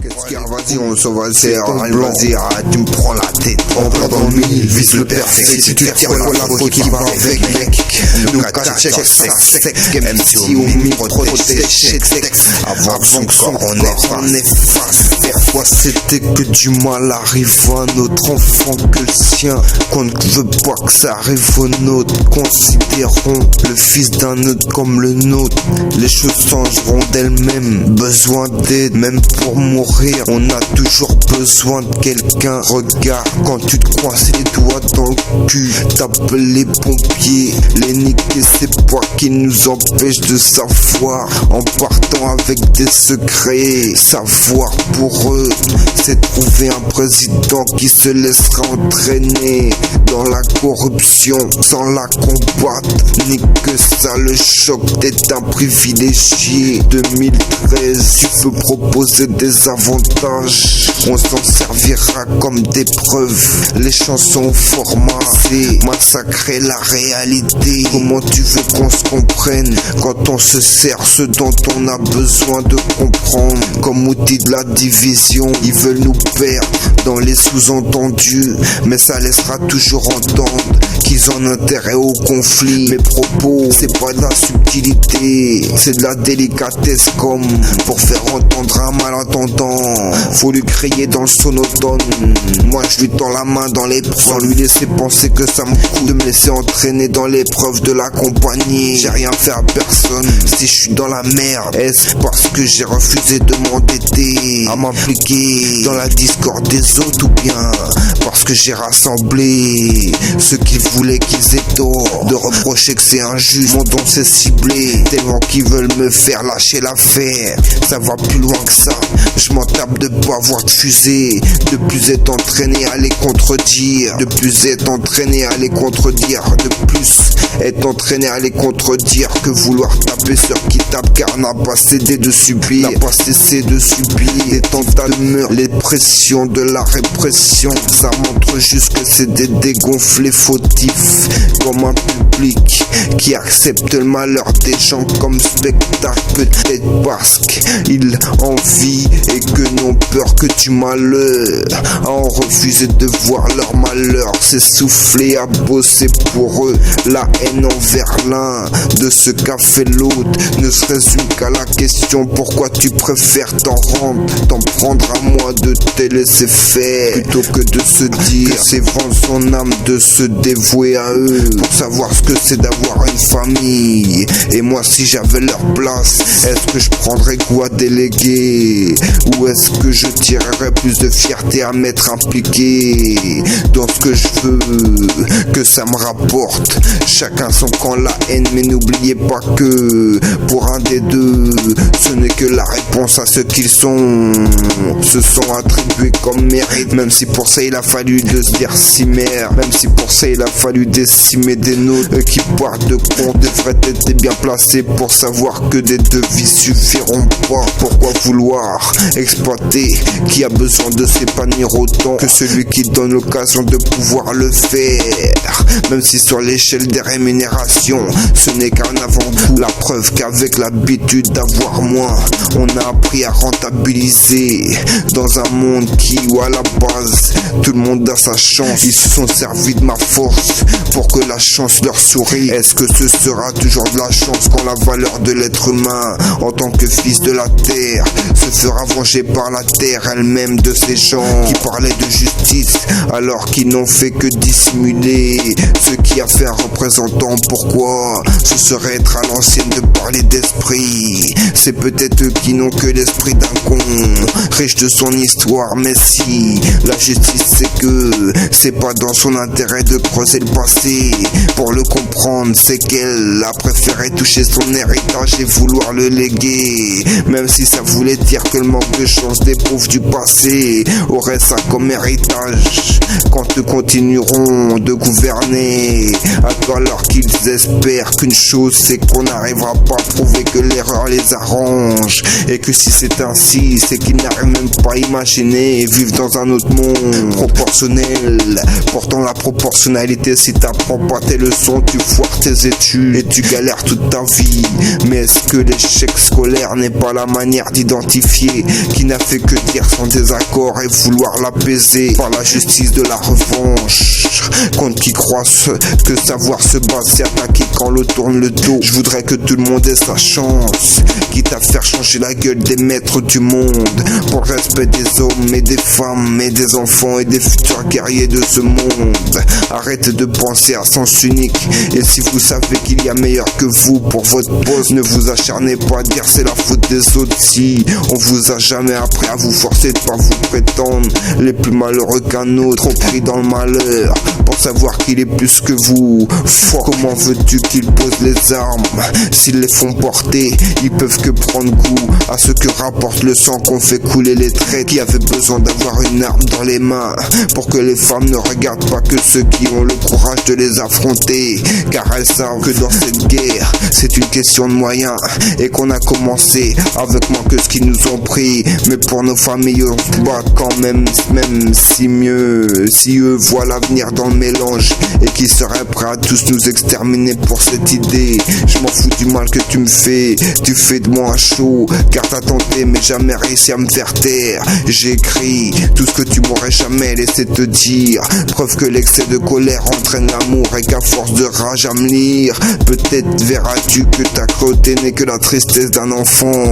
Qu'est-ce qu'il y a? Vas-y, on s'en va, c'est vas-y, tu me prends la tête. On va dans le mille, vise le perfect. Si tu tires la faute qui va avec, mec. Nous, check ça sec. MC au micro, protège texte. Avant que son corps on efface. Parfois c'était que du mal arrive à notre enfant que le sien. Qu'on ne veut pas que ça arrive au nôtre. Considérons le fils d'un autre comme le nôtre. Les choses changeront d'elles-mêmes. Besoin d'aide, même pour mourir. On a toujours besoin de quelqu'un. Regarde, quand tu te coinces les doigts dans le cul, t'appelles les pompiers. Les niquer, c'est pas qui nous empêche de savoir. En partant avec des secrets, savoir pour eux, c'est trouver un président qui se laissera entraîner dans la corruption sans la combattre. Ni que ça, le choc d'être un privilégié. 2013, tu peux proposer des avantages, on s'en servira comme des preuves. Les chansons au format, c'est massacrer la réalité. Comment tu veux qu'on se comprenne quand on se sert ce dont on a besoin de comprendre? Comme outil de la division, ils veulent nous perdre dans les sous-entendus, mais ça laissera toujours entendre qu'ils ont intérêt au conflit. Mes propos, c'est pas de la subtilité, c'est de la délicatesse, comme pour faire entendre un malentendant. Faut lui crier dans le sonotone. Moi je lui tends la main dans l'épreuve, sans lui laisser penser que ça me coûte de me laisser entraîner dans l'épreuve de la compagnie. J'ai rien fait à personne, si je suis dans la merde, est-ce parce que j'ai refusé de m'endetter à m'impliquer dans la discorde des autres, ou bien parce que j'ai rassemblé ceux qui voulaient qu'ils aient tort, de reprocher que c'est injuste? Mon don c'est ciblé, tellement qu'ils veulent me faire lâcher l'affaire. Ça va plus loin que ça, je m'en tape de pas avoir de fusée, de plus être entraîné à les contredire, de plus être entraîné à les contredire, de plus être entraîné à les contredire que vouloir taper sur qui tape, car n'a pas cédé de subir, n'a pas cessé de subir les tentats de meurtre, les pressions de la répression. Ça montre juste que c'est des dégonflés fautifs, comme un public qui accepte le malheur des gens comme spectacle. Peut-être parce qu'ils envient et que n'ont peur que du malheur, à en refuser de voir leur malheur s'essouffler, à bosser pour eux. La haine envers l'un de ce qu'a fait l'autre ne se résume qu'à la question: pourquoi tu préfères t'en prendre à moi de te laisser faire, plutôt que de se dire que c'est vendre son âme, de se dévouer à eux pour savoir ce que c'est d'avoir une famille. Et moi, si j'avais leur place, est-ce que je prendrais goût à déléguer, ou est-ce que je tirerais plus de fierté à m'être impliqué dans ce que je veux, que ça me rapporte? Chacun son camp, la haine, mais n'oubliez pas que pour un des deux, ce n'est que la réponse à ce qu'ils sont, se sont attribués comme mérite. Même si pour ça il a fallu de se décimer, même si pour ça il a fallu décimer des nôtres. Eux qui partent de compte devraient être bien placés pour savoir que des devis suffiront pas. Pourquoi vouloir exploiter qui a besoin de s'épanouir autant que celui qui donne l'occasion de pouvoir le faire? Même si sur l'échelle des rémunérations ce n'est qu'un avant-goût, la preuve qu'avec l'habitude d'avoir moins, on a appris à rentabiliser dans un monde où à la base tout le monde a sa chance. Ils se sont servis de ma force pour que la chance leur sourie. Est-ce que ce sera toujours de la chance quand la valeur de l'être humain en tant que fils de la terre se fera venger par la terre elle-même de ces gens qui parlaient de justice alors qu'ils n'ont fait que dissimuler ce qui a fait un représentant? Pourquoi ce serait être à l'ancienne de parler d'esprit? C'est peut-être eux qui n'ont que l'esprit d'un con, riche de son histoire. Mais si la justice c'est que c'est pas dans son intérêt de creuser le passé pour le comprendre, c'est qu'elle a préféré toucher son héritage et vouloir le léguer, même si ça voulait dire que le manque de chance des pauvres du passé aurait ça comme héritage. Quand eux continueront de gouverner, alors qu'ils espèrent qu'une chose c'est qu'on n'arrivera pas à prouver que l'erreur les arrange, et que si c'est ainsi c'est qu'ils n'arrivent j'arrive même pas à imaginer vivre dans un autre monde proportionnel. Pourtant la proportionnalité, si t'apprends pas tes leçons, tu foires tes études et tu galères toute ta vie. Mais est-ce que l'échec scolaire n'est pas la manière d'identifier qui n'a fait que dire son désaccord et vouloir l'apaiser par la justice de la revanche? Contre qui croit que savoir se battre, c'est attaquer quand l'autre tourne le dos. Je voudrais que tout le monde ait sa chance, quitte à faire changer la gueule des maîtres du monde, pour le respect des hommes et des femmes et des enfants et des futurs guerriers de ce monde. Arrêtez de penser à sens unique, et si vous savez qu'il y a meilleur que vous pour votre poste, ne vous acharnez pas à dire c'est la faute des autres. Si on vous a jamais appris à vous forcer de pas vous prétendre les plus malheureux qu'un autre, trop pris dans le malheur pour savoir qu'il est plus que vous. Fort, comment veux-tu qu'ils posent les armes? S'ils les font porter, ils peuvent que prendre goût à ce que rapporte le sang qu'on fait couler les traits, qui avaient besoin d'avoir une arme dans les mains pour que les femmes ne regardent pas que ceux qui ont le courage de les affronter, car elles savent que dans cette guerre c'est une question de moyens et qu'on a commencé avec moins que ce qu'ils nous ont pris. Mais pour nos familles on se bat quand même si eux voient l'avenir dans le mélange et qui seraient prêts à tous nous exterminer pour cette idée. Je m'en fous du mal que tu me fais, tu fais de moi un show, car t'as tenté mais jamais réussi à me faire taire. J'ai écrit tout ce que tu m'aurais jamais laissé te dire, preuve que l'excès de colère entraîne l'amour et qu'à force de rage à me lire, peut-être verras-tu que ta cruauté n'est que la tristesse d'un enfant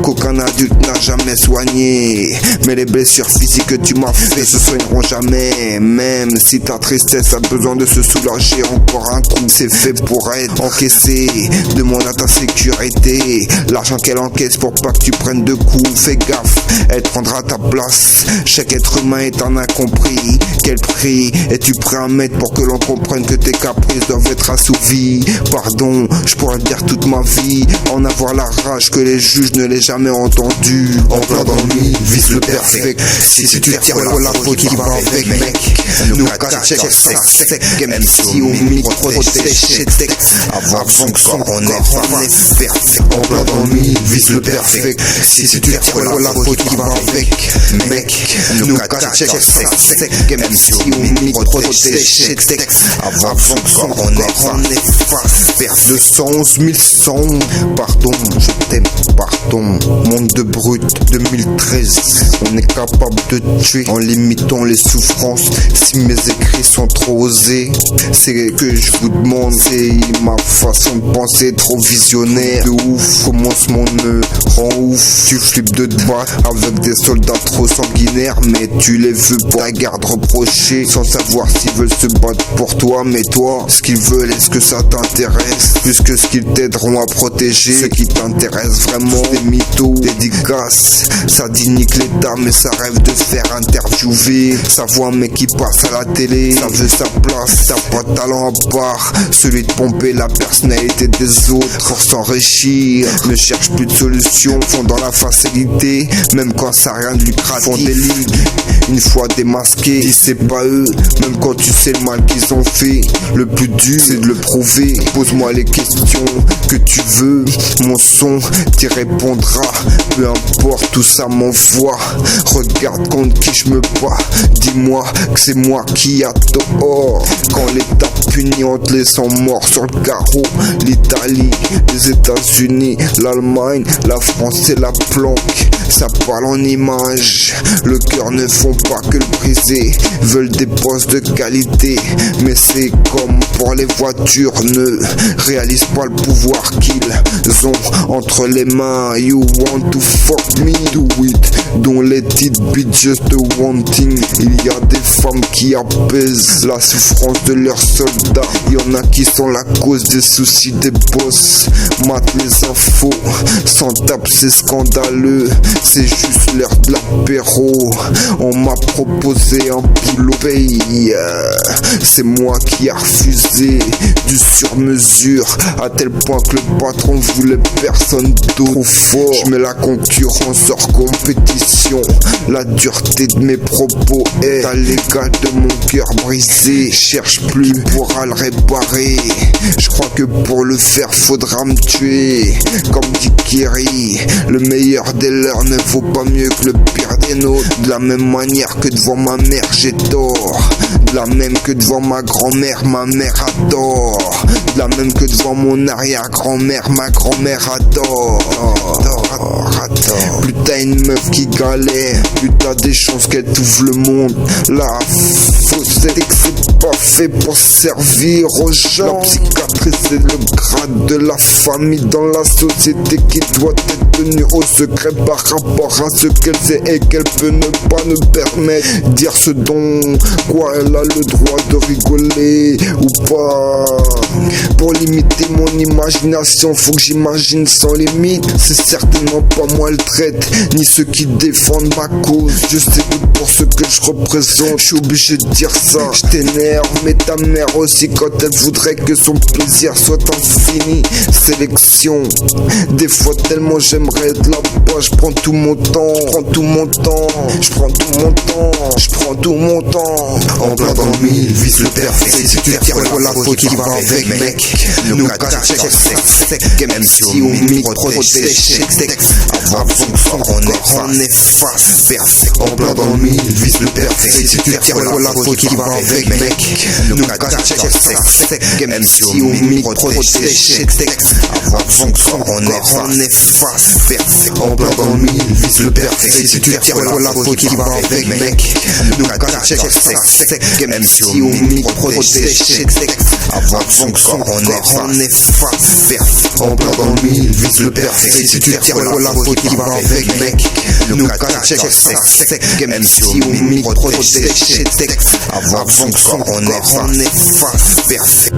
qu'aucun adulte n'a jamais soigné. Mais les blessures physiques que tu m'as fait ne se soigneront jamais, même si ta tristesse a besoin de se soulager encore un coup. C'est fait pour être encaissé, demande à ta sécurité l'argent qu'elle encaisse pour pas que tu prennes de coups. Fais gaffe, elle prendra ta place. Chaque être humain est un incompris. Quel prix es-tu prêt à mettre pour que l'on comprenne que tes caprices doivent être assouvis? Pardon, je pourrais te dire toute ma vie, en avoir la rage que les juges ne l'aient jamais entendu. En plein dans le mille, vise le perfect. Si tu tires la faute qui va avec, mec, nous check ça sec, MC au micro, protège texte avant que son corps on est perfect. En plein dans le mille, vise le perfect. Si tu tires la faute qui va avec, mec, nous check ça sec, MC au micro, protège texte avant que son corps on est face. 211 100, pardon, je t'aime, pardon. Monde de brut 2013, on est capable de tuer en limitant les souffrances. Si mes écrits sont trop osés, c'est que je vous demande, c'est ma façon de penser trop visionnaire. De ouf, comment ce monde me rend ouf. Tu flippes de te battre avec des soldats trop sanguinaires, mais tu les veux pour la garde reprochée, sans savoir s'ils veulent se battre pour toi. Mais toi, ce qu'ils veulent, est-ce que ça t'intéresse plus que ce qu'ils t'aideront à protéger? Ce qui t'intéresse vraiment, des mythos, dédicaces, ça dit nique l'état mais ça rêve de se faire interviewer. Ça voit un mec qui passe à la télé, ça veut sa place, t'as pas de talent à part celui de pomper la personnalité des autres pour s'enrichir. Ne cherche plus de solutions, font dans la facilité, même quand ça a rien de lucratif. Font des ligues, une fois démasqués, si c'est pas eux, même quand tu sais le mal qu'ils ont fait, le plus dur c'est de le prouver. Pose-moi les questions que tu veux, mon son t'y répondra, peu importe tout ça m'envoie. Regarde contre qui je me bats, dis-moi que c'est moi qui a tort. Quand l'État punit en te laissant mort sur le carreau, l'Italie, les États-Unis, l'Allemagne, la France et la planque, ça parle en images. Le cœur ne font pas que le briser, veulent des postes de qualité, mais c'est comme pour les voitures, ne réalisent pas le pouvoir qu'ils ont entre les mains. You want to fuck me, do it, don't let it be just a one thing. Il y a des femmes qui apaisent la souffrance de leurs soldats, il y en a qui sont la cause des soucis des boss. Mate les infos, sans tape c'est scandaleux, c'est juste l'heure de l'apéro. On m'a proposé un boulot paye, c'est moi qui a refusé du sur-mesure, à tel point que le patron voulait personne d'autre. Trop fort, je mets la concurrence hors compétition, La dureté de mes propos est à l'égal de mon cœur brisé. Cherche plus, tu pourras le réparer. Je crois que pour le faire faudra me tuer. Comme dit Kiri, le meilleur des leurs ne vaut pas mieux que le pire des nôtres. De la même manière que devant ma mère j'ai tort. De la même que devant ma grand-mère, ma mère a tort. De la même que devant mon arrière-grand-mère, ma grand-mère a tort. Plus t'as une meuf qui galère, plus t'as des chances qu'elle t'ouvre le monde. La fausse c'est que c'est pas fait pour servir aux gens. La psychiatrie c'est le grade de la famille dans la société qui doit être tenue au secret par rapport à ce qu'elle sait et qu'elle peut ne pas nous permettre. Dire ce dont quoi elle a le droit de rigoler ou pas. Pour limiter mon imagination, faut que j'imagine sans limite. C'est certainement pas moi le traite, ni ceux qui défendent ma cause. Je sais que pour ce que je représente, je suis obligé de dire ça. Je t'énerve, mais ta mère aussi quand elle voudrait que son plaisir soit infini. Sélection, des fois tellement j'aimerais être là-bas. Je prends tout mon temps, je prends tout mon temps, je prends tout mon temps, je prends tout mon temps. En plein dans le mille, vise le perfect. Si tu tires la faute qui va avec, mec. Nous check sec, même si au micro protège avant on efface. En plein dans le mille, vise le perfect. Si tu tires la faute qui va avec, mec. Nous check sec, même si au micro protège avant on efface. En plein dans le mille, vise le perfect. Si tu tires la faute qui va avec, mec. Nous check sec, même si au micro protège avant on efface. En plein dans le mille, vise le perfect. Si tu tires la faute qui va avec, mec. Nous check sec, même si au micro protège avant on efface.